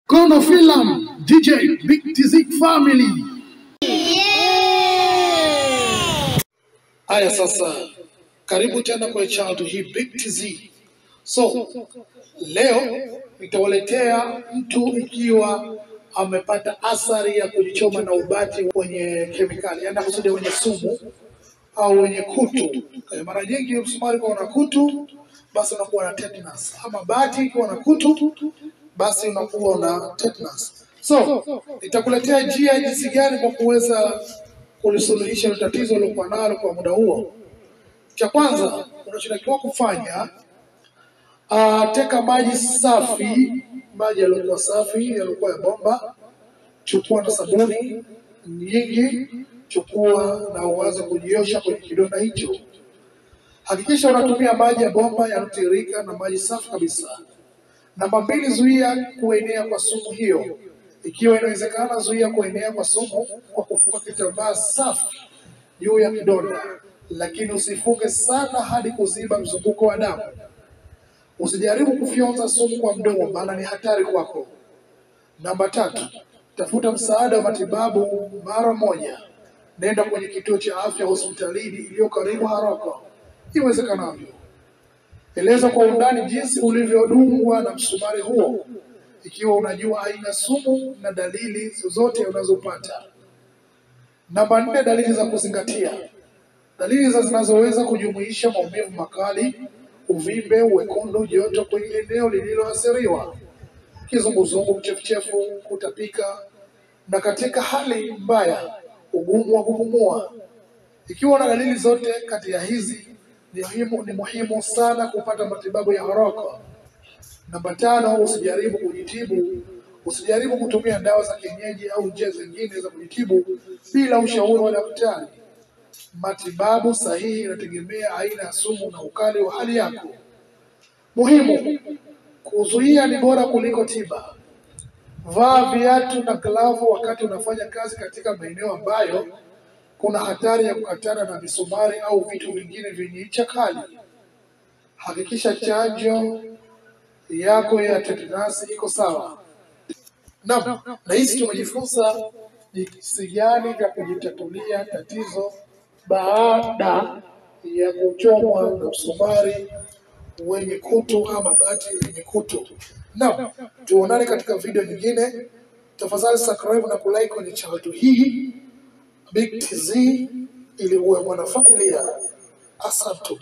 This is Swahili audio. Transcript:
Kono Film, DJ Big TZ Family. Haya sasa, karibu tena kwa channel hii Big TZ. So, leo nitawaletea mtu ikiwa amepata athari ya kujichoma na ubati kwenye kemikali, yaani kusudi wenye sumu au wenye kutu. Mara nyingi msumari kwa una kutu, basi unakuwa na tetanus. Ama bati kwa na kutu, basi unakuwa na tetanus. So, nitakuletea njia jinsi gani kwa kuweza kulisuluhisha tatizo lilokuwa nalo kwa muda huo. Cha kwanza, unachotakiwa kufanya, teka maji safi, maji yaliokuwa safi, yaliokuwa ya bomba, chukua na sabuni nyingi, chukua na uanze kujiosha kwenye kidonda hicho. Hakikisha unatumia maji ya bomba yanotiririka na maji safi kabisa. Namba 2, zuia kuenea kwa sumu hiyo. Ikiwa inawezekana, zuia kuenea kwa sumu kwa kufunga kitambaa safi juu ya kidonda, lakini usifunge sana hadi kuziba mzunguko wa damu. Usijaribu kufyonza sumu kwa mdomo, maana ni hatari kwako. Namba 3, tafuta msaada wa matibabu mara moja. Nenda kwenye kituo cha afya hospitalini iliyo karibu haraka iwezekanavyo. Eleza kwa undani jinsi ulivyodungwa na msumari huo, ikiwa unajua aina sumu na dalili zozote unazopata. Namba 4, dalili za kuzingatia. Dalili zinazoweza kujumuisha maumivu makali, uvimbe, wekundu, joto kwenye eneo lililoathiriwa, kizunguzungu, kichefuchefu, kutapika, na katika hali mbaya, ugumu wa kupumua. Ikiwa na dalili zote kati ya hizi, ni muhimu sana kupata matibabu ya haraka. Namba 5, usijaribu kujitibu. Usijaribu kutumia dawa za kienyeji au njia zingine za kujitibu bila ushauri wa daktari. Matibabu sahihi inategemea aina ya sumu na ukali wa hali yako. Muhimu, kuzuia ni bora kuliko tiba. Vaa viatu na glavu wakati unafanya kazi katika maeneo ambayo kuna hatari ya kukatana na misumari au vitu vingine vyenye ncha kali. Hakikisha chanjo yako ya tetanus iko sawa. Na hizi tumejifunza jinsi gani vya kujitatulia tatizo baada ya kuchomwa na msumari wenye kutu ama bati wenye kutu. Tuonane katika video nyingine. Tafadhali subscribe na kulike kwenye channel hii Big TZ ili uwe mwanafamilia. Asante.